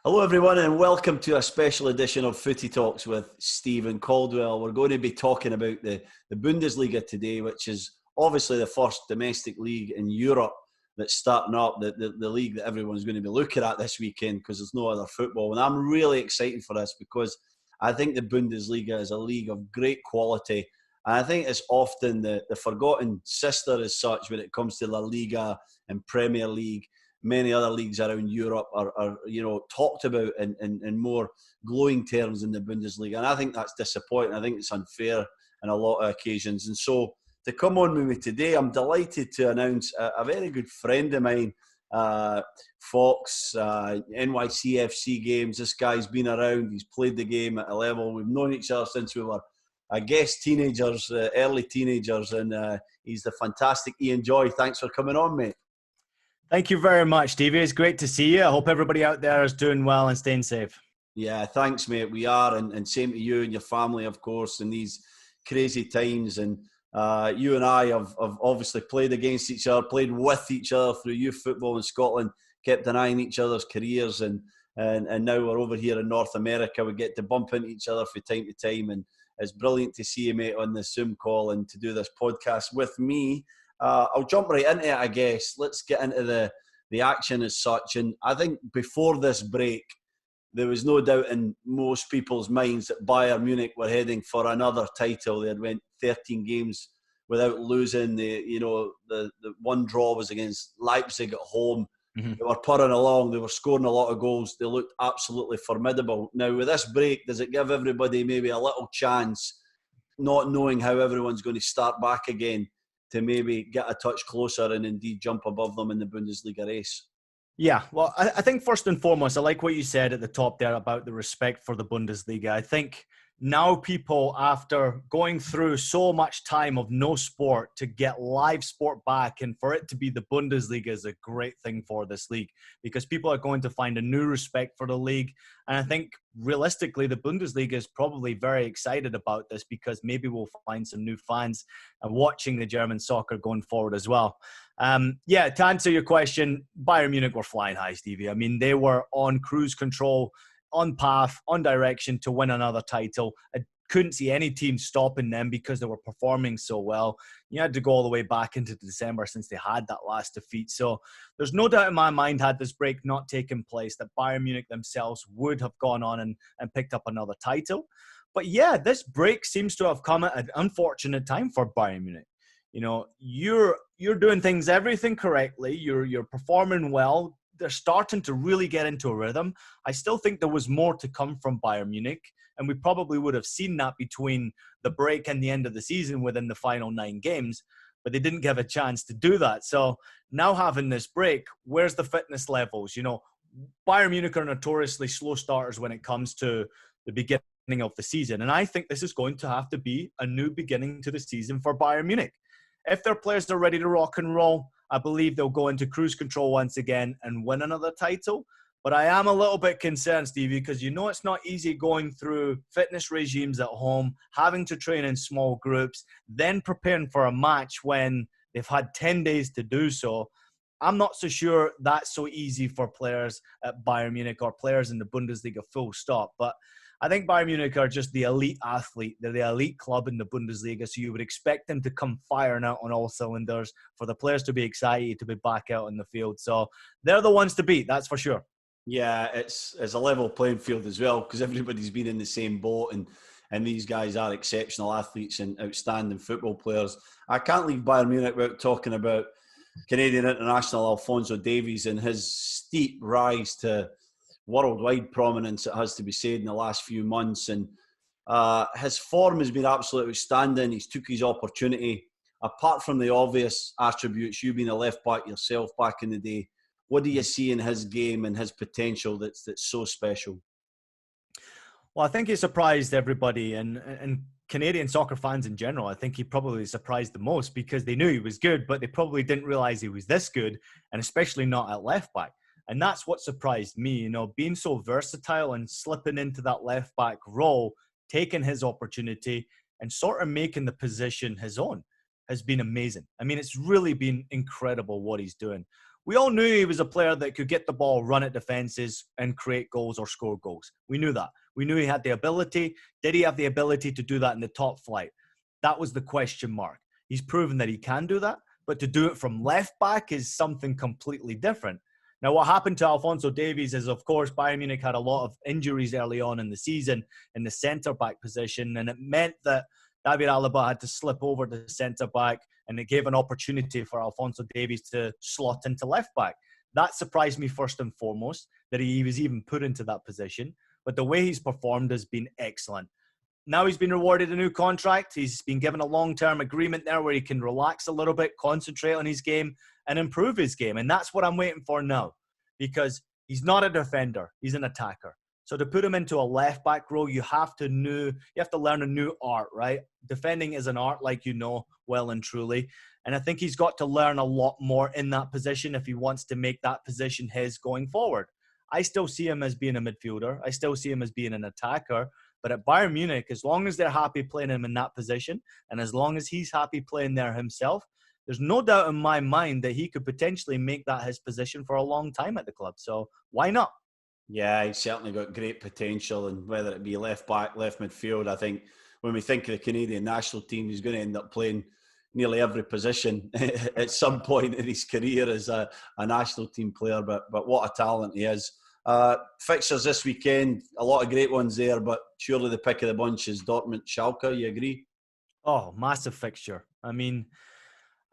Hello everyone and welcome to a special edition of Footy Talks with Steven Caldwell. We're going to be talking about the Bundesliga today, which is obviously the first domestic league in Europe that's starting up, the league that everyone's going to be looking at this weekend because there's no other football. And I'm really excited for this because I think the Bundesliga is a league of great quality. And I think it's often the forgotten sister as such when it comes to La Liga and Premier League. Many other leagues around Europe are talked about in more glowing terms than the Bundesliga. And I think that's disappointing. I think it's unfair on a lot of occasions. And so to come on with me today, I'm delighted to announce a very good friend of mine, Fox, NYCFC games. This guy's been around. He's played the game at a level. We've known each other since we were, I guess, teenagers, early teenagers. And he's the fantastic Ian Joy. Thanks for coming on, mate. Thank you very much, Stevie. It's great to see you. I hope everybody out there is doing well and staying safe. Yeah, thanks, mate. We are, and same to you and your family, of course, in these crazy times. And you and I have obviously played against each other, played with each other through youth football in Scotland, kept an eye on each other's careers, and now we're over here in North America. We get to bump into each other from time to time, and it's brilliant to see you, mate, on the Zoom call and to do this podcast with me. I'll jump right into it, I guess. Let's get into the action as such. And I think before this break, there was no doubt in most people's minds that Bayern Munich were heading for another title. They had went 13 games without losing. The one draw was against Leipzig at home. Mm-hmm. They were purring along. They were scoring a lot of goals. They looked absolutely formidable. Now, with this break, does it give everybody maybe a little chance, not knowing how everyone's going to start back again, to maybe get a touch closer and indeed jump above them in the Bundesliga race? Yeah, well, I think first and foremost, I like what you said at the top there about the respect for the Bundesliga. I think now people, after going through so much time of no sport, to get live sport back and for it to be the Bundesliga is a great thing for this league because people are going to find a new respect for the league. And I think realistically, the Bundesliga is probably very excited about this because maybe we'll find some new fans and watching the German soccer going forward as well. To answer your question, Bayern Munich were flying high, Stevie. I mean, they were on cruise control, on path, on direction to win another title. I couldn't see any team stopping them because they were performing so well. You had to go all the way back into December since they had that last defeat. So there's no doubt in my mind, had this break not taken place, that Bayern Munich themselves would have gone on and picked up another title. But yeah, this break seems to have come at an unfortunate time for Bayern Munich. You know, you're doing everything correctly. You're performing well. They're starting to really get into a rhythm. I still think there was more to come from Bayern Munich, and we probably would have seen that between the break and the end of the season within the final 9 games, but they didn't give a chance to do that. So now having this break, where's the fitness levels? You know, Bayern Munich are notoriously slow starters when it comes to the beginning of the season, and I think this is going to have to be a new beginning to the season for Bayern Munich. If their players are ready to rock and roll, I believe they'll go into cruise control once again and win another title. But I am a little bit concerned, Stevie, because it's not easy going through fitness regimes at home, having to train in small groups, then preparing for a match when they've had 10 days to do so. I'm not so sure that's so easy for players at Bayern Munich or players in the Bundesliga full stop. But I think Bayern Munich are just the elite athlete. They're the elite club in the Bundesliga, so you would expect them to come firing out on all cylinders, for the players to be excited to be back out in the field. So they're the ones to beat, that's for sure. Yeah, it's a level playing field as well because everybody's been in the same boat, and these guys are exceptional athletes and outstanding football players. I can't leave Bayern Munich without talking about Canadian international Alphonso Davies and his steep rise to worldwide prominence, it has to be said, in the last few months. And his form has been absolutely outstanding. He's took his opportunity. Apart from the obvious attributes, you being a left back yourself back in the day, what do you see in his game and his potential that's so special? Well, I think he surprised everybody and Canadian soccer fans in general. I think he probably surprised the most because they knew he was good, but they probably didn't realize he was this good, and especially not at left back. And that's what surprised me, being so versatile and slipping into that left back role, taking his opportunity and sort of making the position his own has been amazing. I mean, it's really been incredible what he's doing. We all knew he was a player that could get the ball, run at defenses, and create goals or score goals. We knew that. We knew he had the ability. Did he have the ability to do that in the top flight? That was the question mark. He's proven that he can do that, but to do it from left back is something completely different. Now, what happened to Alphonso Davies is, of course, Bayern Munich had a lot of injuries early on in the season in the centre-back position, and it meant that David Alaba had to slip over to centre-back, and it gave an opportunity for Alphonso Davies to slot into left-back. That surprised me first and foremost, that he was even put into that position. But the way he's performed has been excellent. Now he's been rewarded a new contract. He's been given a long-term agreement there where he can relax a little bit, concentrate on his game, and improve his game. And that's what I'm waiting for now, because he's not a defender. He's an attacker. So to put him into a left-back role, you have to learn a new art, right? Defending is an art, like you know, well and truly. And I think he's got to learn a lot more in that position if he wants to make that position his going forward. I still see him as being a midfielder. I still see him as being an attacker. But at Bayern Munich, as long as they're happy playing him in that position, and as long as he's happy playing there himself, there's no doubt in my mind that he could potentially make that his position for a long time at the club. So why not? Yeah, he's certainly got great potential, and whether it be left back, left midfield, I think when we think of the Canadian national team, he's going to end up playing nearly every position at some point in his career as a national team player. But what a talent he is. Fixtures this weekend, a lot of great ones there, but surely the pick of the bunch is Dortmund Schalke. You agree? Oh, massive fixture. I mean,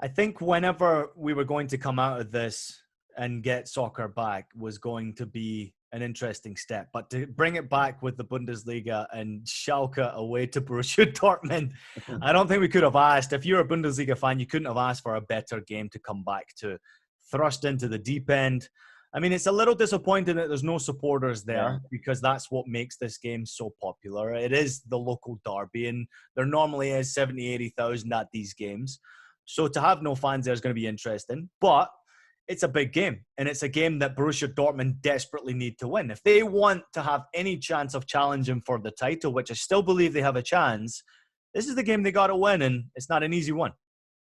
I think whenever we were going to come out of this and get soccer back was going to be an interesting step. But to bring it back with the Bundesliga and Schalke away to Borussia Dortmund, I don't think we could have asked. If you're a Bundesliga fan, you couldn't have asked for a better game to come back to. Thrust into the deep end. I mean, it's a little disappointing that there's no supporters there because that's what makes this game so popular. It is the local derby, and there normally is 70, 80,000 at these games. So to have no fans there is going to be interesting. But it's a big game, and it's a game that Borussia Dortmund desperately need to win. If they want to have any chance of challenging for the title, which I still believe they have a chance, this is the game they got to win, and it's not an easy one.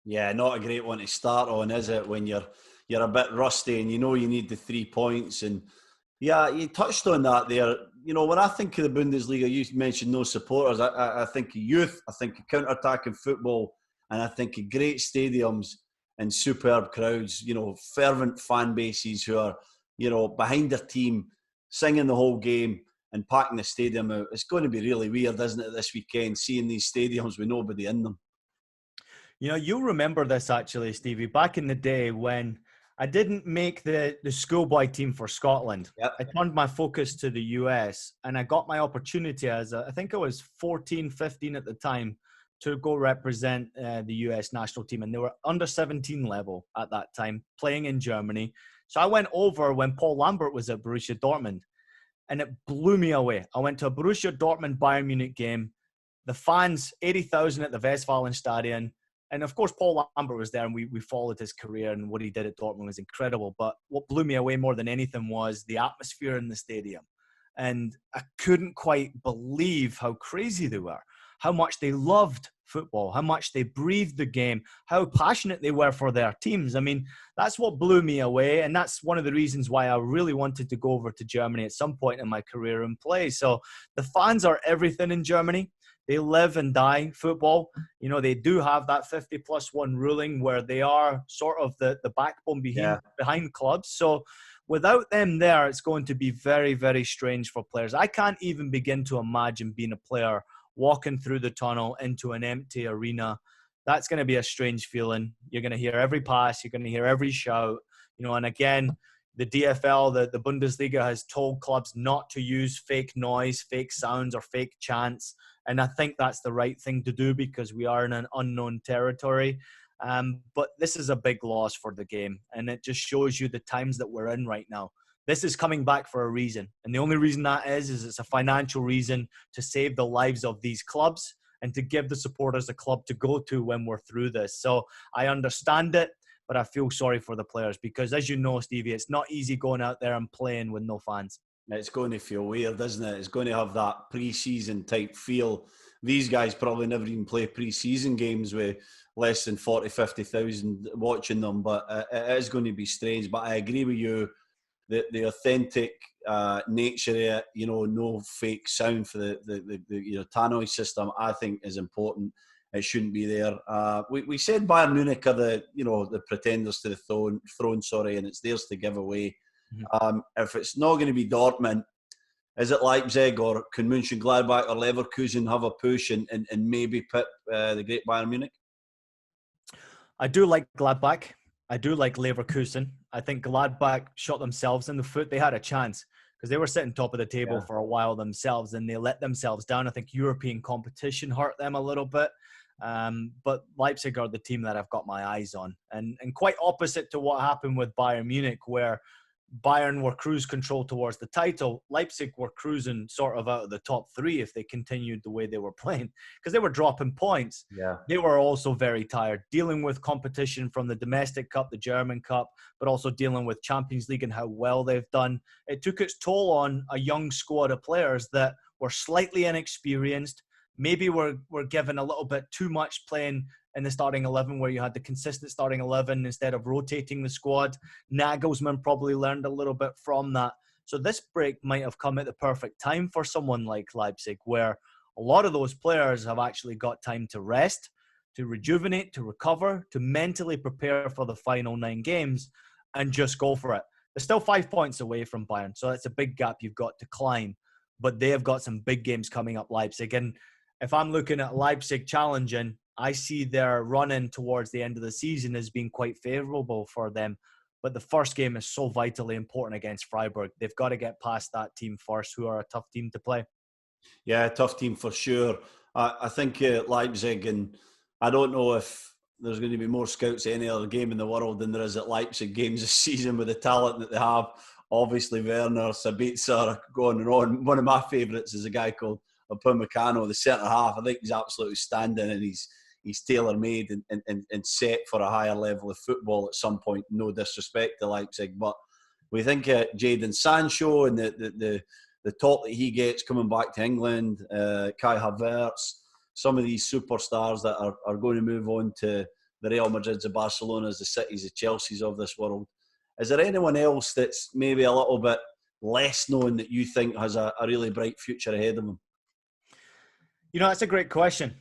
Yeah, not a great one to start on, is it, when you're a bit rusty and you know you need the 3 points. And yeah, you touched on that there. You know, when I think of the Bundesliga, you mentioned no supporters. I think of youth, I think of counter-attacking football, and I think of great stadiums and superb crowds, you know, fervent fan bases who are, you know, behind their team, singing the whole game and packing the stadium out. It's going to be really weird, isn't it, this weekend, seeing these stadiums with nobody in them. You know, you'll remember this actually, Stevie, back in the day when I didn't make the schoolboy team for Scotland. Yep. I turned my focus to the US, and I got my opportunity as I think I was 14, 15 at the time, to go represent the US national team. And they were under 17 level at that time, playing in Germany. So I went over when Paul Lambert was at Borussia Dortmund, and it blew me away. I went to a Borussia Dortmund Bayern Munich game. The fans, 80,000 at the Westfalenstadion. And of course, Paul Lambert was there, and we followed his career, and what he did at Dortmund was incredible. But what blew me away more than anything was the atmosphere in the stadium. And I couldn't quite believe how crazy they were, how much they loved football, how much they breathed the game, how passionate they were for their teams. I mean, that's what blew me away. And that's one of the reasons why I really wanted to go over to Germany at some point in my career and play. So the fans are everything in Germany. They live and die football. You know, they do have that 50+1 ruling where they are sort of the backbone behind clubs. So without them there, it's going to be very, very strange for players. I can't even begin to imagine being a player walking through the tunnel into an empty arena. That's going to be a strange feeling. You're going to hear every pass. You're going to hear every shout. You know, and again, the DFL, the Bundesliga, has told clubs not to use fake noise, fake sounds, or fake chants. And I think that's the right thing to do because we are in an unknown territory. But this is a big loss for the game. And it just shows you the times that we're in right now. This is coming back for a reason. And the only reason that is it's a financial reason to save the lives of these clubs and to give the supporters a club to go to when we're through this. So I understand it, but I feel sorry for the players because, as you know, Stevie, it's not easy going out there and playing with no fans. It's going to feel weird, isn't it? It's going to have that pre-season type feel. These guys probably never even play pre-season games with less than 40, 50,000 watching them, but it is going to be strange. But I agree with you, the authentic nature of it, no fake sound for the tannoy system, I think is important. It shouldn't be there. We said Bayern Munich are the pretenders to the throne, and it's theirs to give away. If it's not going to be Dortmund, is it Leipzig, or can Mönchengladbach or Leverkusen have a push and maybe pip the great Bayern Munich? I do like Gladbach. I do like Leverkusen. I think Gladbach shot themselves in the foot. They had a chance because they were sitting top of the table for a while themselves, and they let themselves down. I think European competition hurt them a little bit. But Leipzig are the team that I've got my eyes on. And quite opposite to what happened with Bayern Munich, where Bayern were cruise control towards the title. Leipzig were cruising sort of out of the top three if they continued the way they were playing, because they were dropping points. Yeah. They were also very tired, dealing with competition from the domestic cup, the German cup, but also dealing with Champions League and how well they've done. It took its toll on a young squad of players that were slightly inexperienced. Maybe were given a little bit too much playing in the starting 11, where you had the consistent starting 11 instead of rotating the squad. Nagelsmann probably learned a little bit from that. So this break might have come at the perfect time for someone like Leipzig, where a lot of those players have actually got time to rest, to rejuvenate, to recover, to mentally prepare for the final 9 games and just go for it. They're still 5 points away from Bayern, so that's a big gap you've got to climb. But they have got some big games coming up, Leipzig. And if I'm looking at Leipzig challenging, I see their run-in towards the end of the season as being quite favourable for them. But the first game is so vitally important against Freiburg. They've got to get past that team first, who are a tough team to play. Yeah, tough team for sure. I think Leipzig, and I don't know if there's going to be more scouts at any other game in the world than there is at Leipzig games this season with the talent that they have. Obviously, Werner, Sabitzer, going on. One of my favourites is a guy called Upamecano, the centre-half. I think he's absolutely standing, and he's tailor-made and set for a higher level of football at some point. No disrespect to Leipzig, but we think Jadon Sancho and the talk that he gets coming back to England, Kai Havertz, some of these superstars that are going to move on to the Real Madrids, the Barcelonas, the Cities, the Chelseas of this world. Is there anyone else that's maybe a little bit less known that you think has a really bright future ahead of them? That's a great question.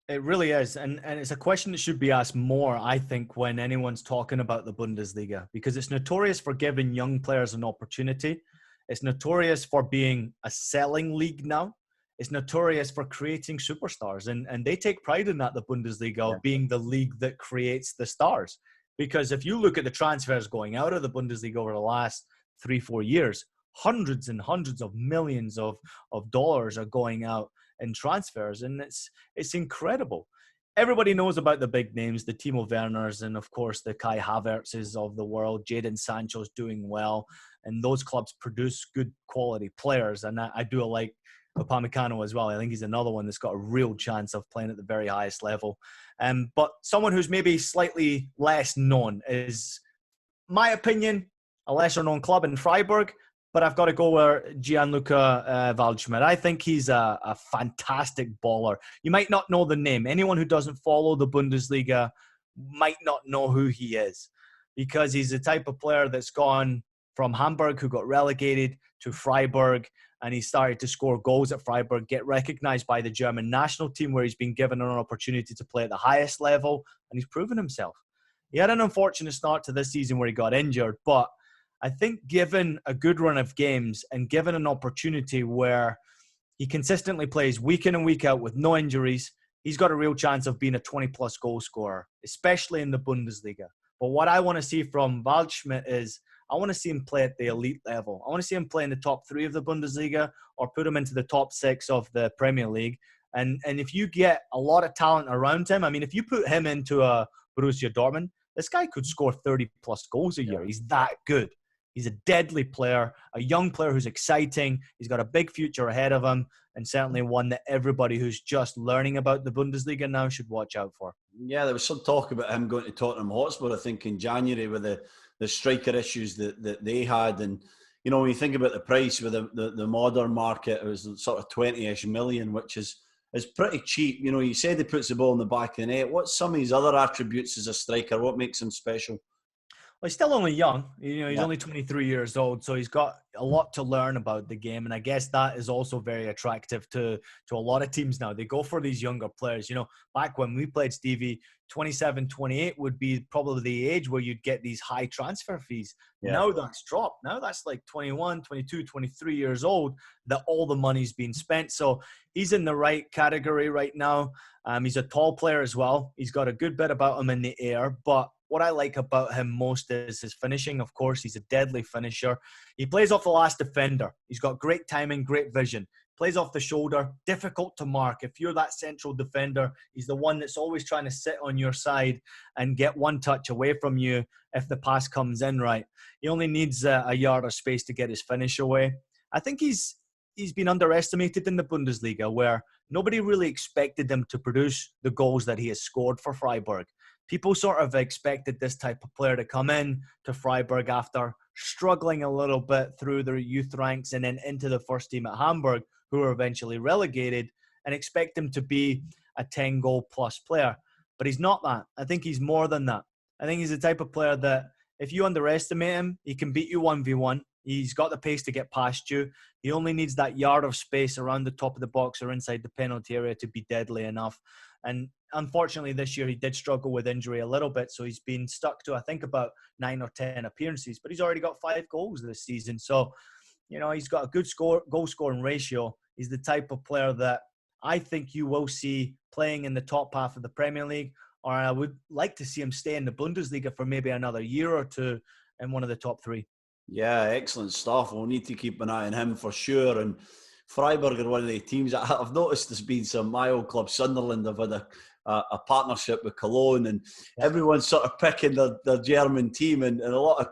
It really is. And it's a question that should be asked more, I think, when anyone's talking about the Bundesliga, because it's notorious for giving young players an opportunity. It's notorious for being a selling league now. It's notorious for creating superstars. And they take pride in that, the Bundesliga, being the league that creates the stars. Because if you look at the transfers going out of the Bundesliga over the last 3-4 years, hundreds and hundreds of millions of dollars are going out in transfers, and it's incredible. Everybody knows about the big names, the Timo Werners, and of course the Kai Havertzes of the world. Jadon Sancho's doing well, and those clubs produce good quality players. And I do like Upamecano as well. I think he's another one that's got a real chance of playing at the very highest level. But someone who's maybe slightly less known is, my opinion, a lesser known club in Freiburg. But I've got to go with Gianluca Waldschmidt. I think he's a fantastic baller. You might not know the name. Anyone who doesn't follow the Bundesliga might not know who he is, because he's the type of player that's gone from Hamburg, who got relegated, to Freiburg, and he started to score goals at Freiburg, get recognized by the German national team, where he's been given an opportunity to play at the highest level, and he's proven himself. He had an unfortunate start to this season where he got injured, but I think given a good run of games and given an opportunity where he consistently plays week in and week out with no injuries, he's got a real chance of being a 20-plus goal scorer, especially in the Bundesliga. But what I want to see from Waldschmidt is, I want to see him play at the elite level. I want to see him play in the top 3 of the Bundesliga, or put him into the top 6 of the Premier League. And if you get a lot of talent around him, I mean, if you put him into a Borussia Dortmund, this guy could score 30-plus goals a year. He's that good. He's a deadly player, a young player who's exciting. He's got a big future ahead of him, and certainly one that everybody who's just learning about the Bundesliga now should watch out for. Yeah, there was some talk about him going to Tottenham Hotspur, I think, in January, with the striker issues that they had. And you know, when you think about the price with the modern market, it was sort of 20-ish million, which is pretty cheap. You know, you said he puts the ball in the back of the net. What's some of his other attributes as a striker? What makes him special? Well, he's still only young. You know, he's Yeah. only 23 years old, so he's got a lot to learn about the game. And I guess that is also very attractive to a lot of teams now. They go for these younger players. You know, back when we played, Stevie, 27, 28 would be probably the age where you'd get these high transfer fees. Yeah. Now that's dropped. Now that's like 21, 22, 23 years old that all the money's been spent. So he's in the right category right now. He's a tall player as well. He's got a good bit about him in the air, but what I like about him most is his finishing. Of course, he's a deadly finisher. He plays off the last defender. He's got great timing, great vision. Plays off the shoulder, difficult to mark. If you're that central defender, he's the one that's always trying to sit on your side and get one touch away from you if the pass comes in right. He only needs a yard of space to get his finish away. I think he's been underestimated in the Bundesliga, where nobody really expected him to produce the goals that he has scored for Freiburg. People sort of expected this type of player to come in to Freiburg after struggling a little bit through their youth ranks and then into the first team at Hamburg, who were eventually relegated, and expect him to be a 10-goal-plus player. But he's not that. I think he's more than that. I think he's the type of player that if you underestimate him, he can beat you 1v1. He's got the pace to get past you. He only needs that yard of space around the top of the box or inside the penalty area to be deadly enough. And unfortunately, this year he did struggle with injury a little bit. So he's been stuck to, I think, about 9 or 10 appearances. But he's already got 5 goals this season. So, you know, he's got a good goal-scoring ratio. He's the type of player that I think you will see playing in the top half of the Premier League. Or I would like to see him stay in the Bundesliga for maybe another year or two in one of the top 3. Yeah, excellent stuff. We'll need to keep an eye on him for sure. And Freiburg are one of the teams that I've noticed there's been some. My old club, Sunderland, have had a partnership with Cologne, and everyone's sort of picking their German team, and a lot of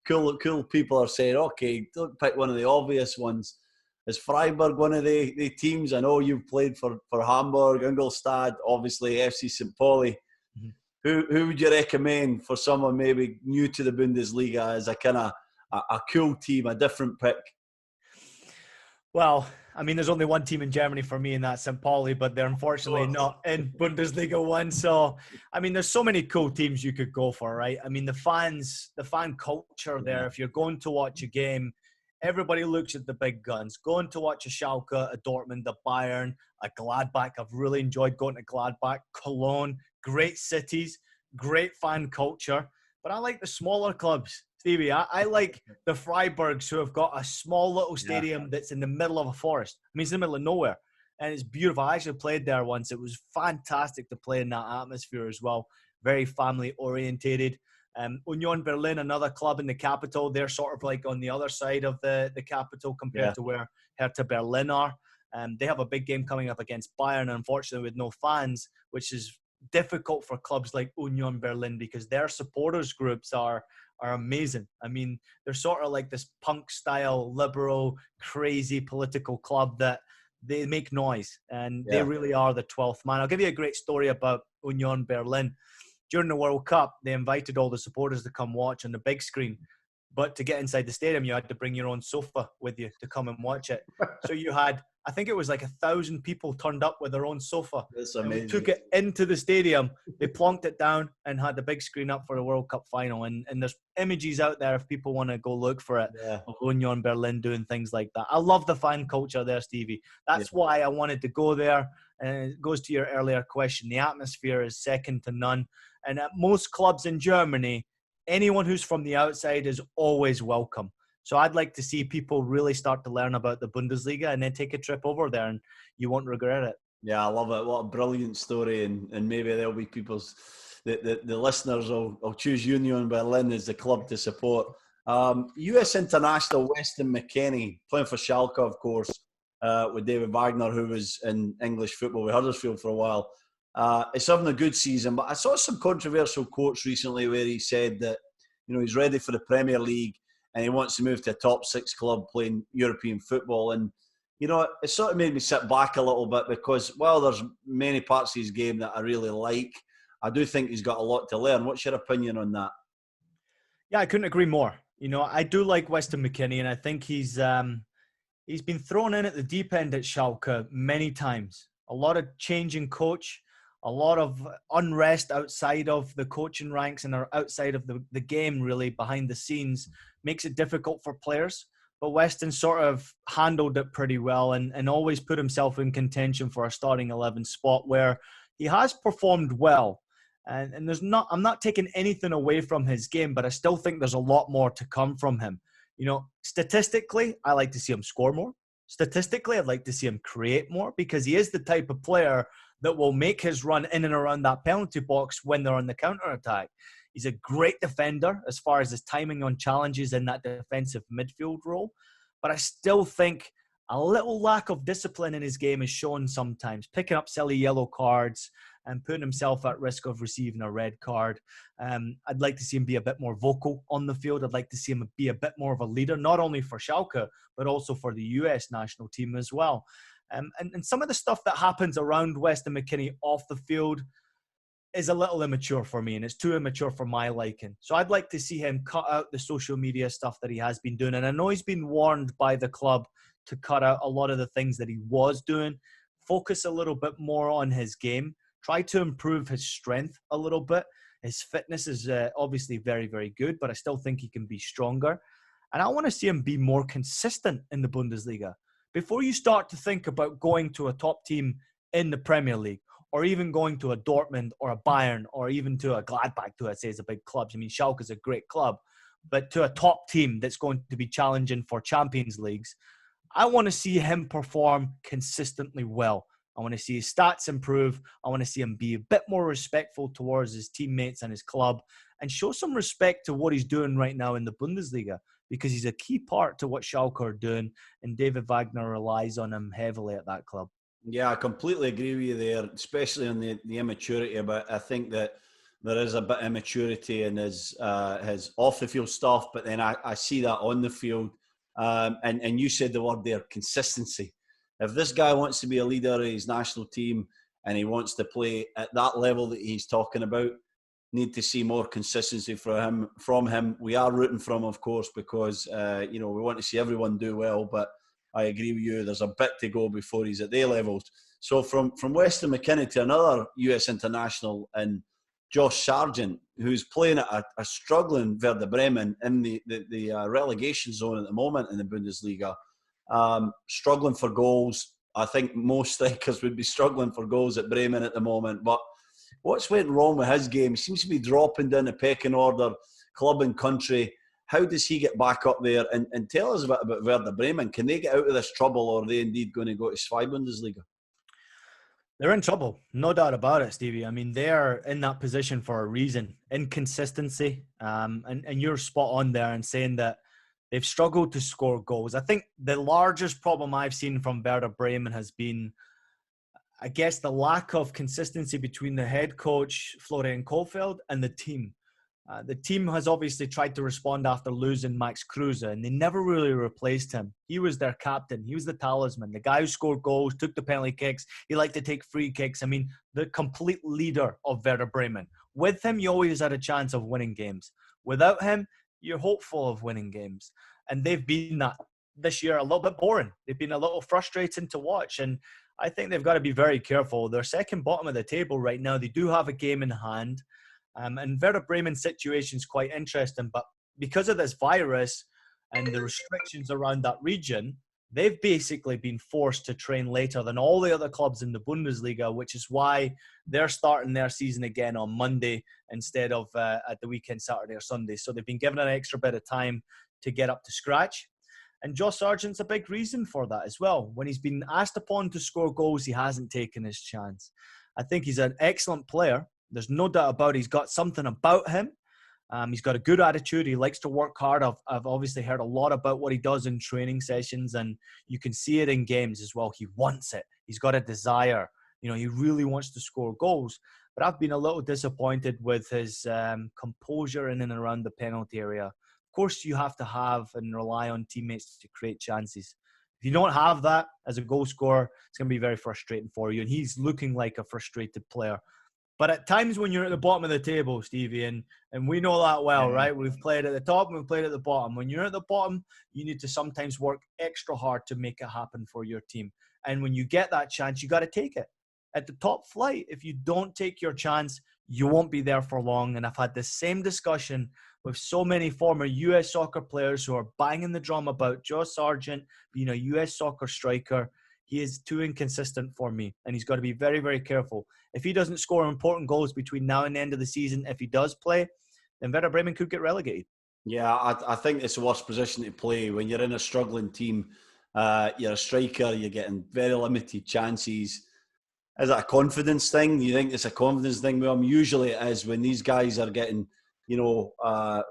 cool people are saying, okay, don't pick one of the obvious ones. Is Freiburg one of the teams? I know you've played for Hamburg, Ingolstadt, obviously FC St. Pauli. Mm-hmm. Who would you recommend for someone maybe new to the Bundesliga as a kind of a cool team, a different pick? Well, I mean, there's only one team in Germany for me, and that's St. Pauli, but they're unfortunately not in Bundesliga 1. So, I mean, there's so many cool teams you could go for, right? I mean, the fan culture there, if you're going to watch a game, everybody looks at the big guns. Going to watch a Schalke, a Dortmund, a Bayern, a Gladbach. I've really enjoyed going to Gladbach, Cologne, great cities, great fan culture. But I like the smaller clubs. Stevie, I like the Freiburgs, who have got a small little stadium that's in the middle of a forest. I mean, it's in the middle of nowhere, and it's beautiful. I actually played there once. It was fantastic to play in that atmosphere as well. Very family-orientated. Union Berlin, another club in the capital, they're sort of like on the other side of the capital compared to where Hertha Berlin are. They have a big game coming up against Bayern, unfortunately, with no fans, which is difficult for clubs like Union Berlin because their supporters groups are amazing. I mean, they're sort of like this punk-style, liberal, crazy political club that they make noise, and they really are the 12th man. I'll give you a great story about Union Berlin. During the World Cup, they invited all the supporters to come watch on the big screen. But to get inside the stadium, you had to bring your own sofa with you to come and watch it. So you had, I think it was like 1,000 people turned up with their own sofa. That's amazing. And we took it into the stadium. They plonked it down and had the big screen up for the World Cup final. And there's images out there if people want to go look for it of Union Berlin doing things like that. I love the fan culture there, Stevie. That's why I wanted to go there. And it goes to your earlier question. The atmosphere is second to none. And at most clubs in Germany, anyone who's from the outside is always welcome. So I'd like to see people really start to learn about the Bundesliga and then take a trip over there, and you won't regret it. Yeah, I love it. What a brilliant story. And maybe there'll be the listeners will choose Union Berlin as the club to support. US international Weston McKennie, playing for Schalke, of course, with David Wagner, who was in English football with Huddersfield for a while. He's having a good season, but I saw some controversial quotes recently where he said that, you know, he's ready for the Premier League and he wants to move to a top 6 club playing European football. And, you know, it sort of made me sit back a little bit because, while there's many parts of his game that I really like, I do think he's got a lot to learn. What's your opinion on that? Yeah, I couldn't agree more. You know, I do like Weston McKennie, and I think he's been thrown in at the deep end at Schalke many times. A lot of changing coach, a lot of unrest outside of the coaching ranks and outside of the game, really, behind the scenes, makes it difficult for players. But Weston sort of handled it pretty well and always put himself in contention for a starting 11 spot where he has performed well. And I'm not taking anything away from his game, but I still think there's a lot more to come from him. You know, statistically, I like to see him score more. Statistically, I'd like to see him create more because he is the type of player that will make his run in and around that penalty box when they're on the counter-attack. He's a great defender as far as his timing on challenges in that defensive midfield role. But I still think a little lack of discipline in his game is shown sometimes, picking up silly yellow cards and putting himself at risk of receiving a red card. I'd like to see him be a bit more vocal on the field. I'd like to see him be a bit more of a leader, not only for Schalke, but also for the US national team as well. And some of the stuff that happens around Weston McKennie off the field is a little immature for me, and it's too immature for my liking. So I'd like to see him cut out the social media stuff that he has been doing. And I know he's been warned by the club to cut out a lot of the things that he was doing, focus a little bit more on his game, try to improve his strength a little bit. His fitness is obviously very, very good, but I still think he can be stronger. And I want to see him be more consistent in the Bundesliga. Before you start to think about going to a top team in the Premier League, or even going to a Dortmund or a Bayern, or even to a Gladbach, to I'd say is a big club. I mean, Schalke is a great club, but to a top team that's going to be challenging for Champions Leagues, I want to see him perform consistently well. I want to see his stats improve. I want to see him be a bit more respectful towards his teammates and his club and show some respect to what he's doing right now in the Bundesliga, because he's a key part to what Schalke are doing, and David Wagner relies on him heavily at that club. Yeah, I completely agree with you there, especially on the immaturity. But I think that there is a bit of immaturity in his off the field stuff, but then I see that on the field. And you said the word there, consistency. If this guy wants to be a leader of his national team and he wants to play at that level that he's talking about, need to see more consistency from him. We are rooting for him, of course, because we want to see everyone do well, but I agree with you. There's a bit to go before he's at their levels. So from Weston McKennie to another US international and Josh Sargent, who's playing at a struggling Werder Bremen in the relegation zone at the moment in the Bundesliga, struggling for goals. I think most strikers would be struggling for goals at Bremen at the moment. But what's went wrong with his game? He seems to be dropping down the pecking order, club and country. How does he get back up there? And tell us a bit about Werder Bremen. Can they get out of this trouble, or are they indeed going to go to Zweite Bundesliga? They're in trouble, no doubt about it, Stevie. I mean, they're in that position for a reason. Inconsistency. And you're spot on there in saying that they've struggled to score goals. I think the largest problem I've seen from Werder Bremen has been, I guess, the lack of consistency between the head coach, Florian Kohfeldt, and the team. The team has obviously tried to respond after losing Max Kruse, and they never really replaced him. He was their captain. He was the talisman, the guy who scored goals, took the penalty kicks. He liked to take free kicks. I mean, the complete leader of Werder Bremen. With him, you always had a chance of winning games. Without him, you're hopeful of winning games. And they've been that this year a little bit boring. They've been a little frustrating to watch, and I think they've got to be very careful. They're second bottom of the table right now. They do have a game in hand. And Werder Bremen's situation is quite interesting, but because of this virus and the restrictions around that region, they've basically been forced to train later than all the other clubs in the Bundesliga, which is why they're starting their season again on Monday instead of at the weekend, Saturday or Sunday. So they've been given an extra bit of time to get up to scratch. And Josh Sargent's a big reason for that as well. When he's been asked upon to score goals, he hasn't taken his chance. I think he's an excellent player. There's no doubt about it. He's got something about him. He's got a good attitude. He likes to work hard. I've obviously heard a lot about what he does in training sessions, and you can see it in games as well. He wants it. He's got a desire. You know, he really wants to score goals. But I've been a little disappointed with his composure in and around the penalty area. Of course, you have to have and rely on teammates to create chances. If you don't have that as a goal scorer, it's going to be very frustrating for you. And he's looking like a frustrated player. But at times when you're at the bottom of the table, Stevie, and we know that well, right? We've played at the top and we've played at the bottom. When you're at the bottom, you need to sometimes work extra hard to make it happen for your team. And when you get that chance, you got to take it. At the top flight, if you don't take your chance, you won't be there for long. And I've had the same discussion with so many former US soccer players who are banging the drum about Joe Sargent being a US soccer striker. He is too inconsistent for me, and he's got to be very, very careful. If he doesn't score important goals between now and the end of the season, if he does play, then Werder Bremen could get relegated. Yeah, I think it's the worst position to play. When you're in a struggling team, you're a striker, you're getting very limited chances. Is it a confidence thing? You think it's a confidence thing? Well, usually it is. When these guys are getting,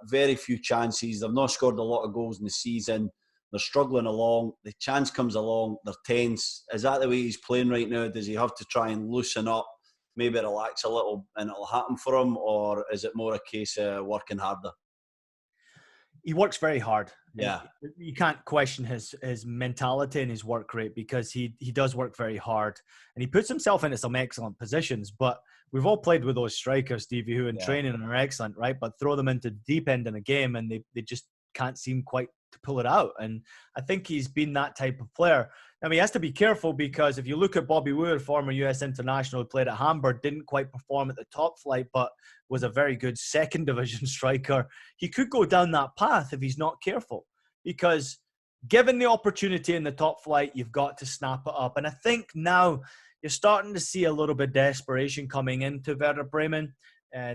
very few chances, they've not scored a lot of goals in the season, they're struggling along, the chance comes along, they're tense. Is that the way he's playing right now? Does he have to try and loosen up, maybe relax a little and it'll happen for him? Or is it more a case of working harder? He works very hard. Yeah. You can't question his mentality and his work rate, because he does work very hard and he puts himself into some excellent positions. But we've all played with those strikers, Stevie, who in training are excellent, right? But throw them into the deep end in a game and they just can't seem quite to pull it out. And I think he's been that type of player. I mean, he has to be careful, because if you look at Bobby Wood, former US international who played at Hamburg, didn't quite perform at the top flight, but was a very good second division striker. He could go down that path if he's not careful, because given the opportunity in the top flight, you've got to snap it up. And I think now you're starting to see a little bit of desperation coming into Werder Bremen.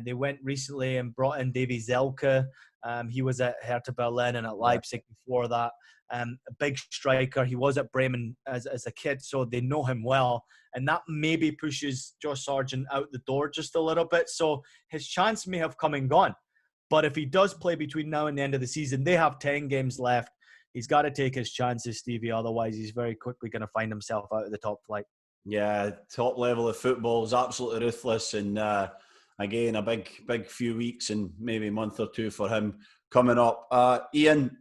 They went recently and brought in Davie Zelke. He was at Hertha Berlin and at Leipzig before that. A big striker. He was at Bremen as a kid, so they know him well. And that maybe pushes Josh Sargent out the door just a little bit. So his chance may have come and gone. But if he does play between now and the end of the season, they have 10 games left. He's got to take his chances, Stevie. Otherwise, he's very quickly going to find himself out of the top flight. Yeah, top level of football is absolutely ruthless. And again, a big few weeks and maybe a month or two for him coming up. Ian,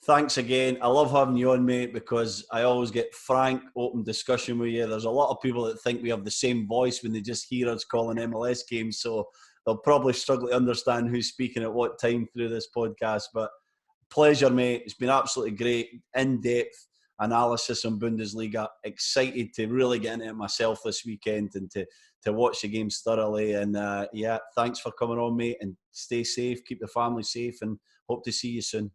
thanks again. I love having you on, mate, because I always get frank, open discussion with you. There's a lot of people that think we have the same voice when they just hear us calling MLS games, so they'll probably struggle to understand who's speaking at what time through this podcast. But pleasure, mate. It's been absolutely great, in-depth analysis on Bundesliga. Excited to really get into it myself this weekend and to watch the games thoroughly. And thanks for coming on, mate, and stay safe, keep the family safe, and hope to see you soon.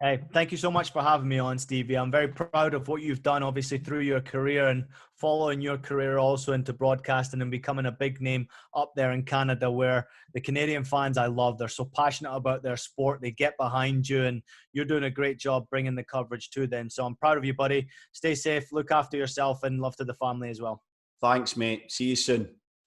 Hey, thank you so much for having me on, Stevie. I'm very proud of what you've done, obviously, through your career and following your career also into broadcasting and becoming a big name up there in Canada, where the Canadian fans I love, they're so passionate about their sport. They get behind you, and you're doing a great job bringing the coverage to them. So I'm proud of you, buddy. Stay safe, look after yourself, and love to the family as well. Thanks, mate. See you soon.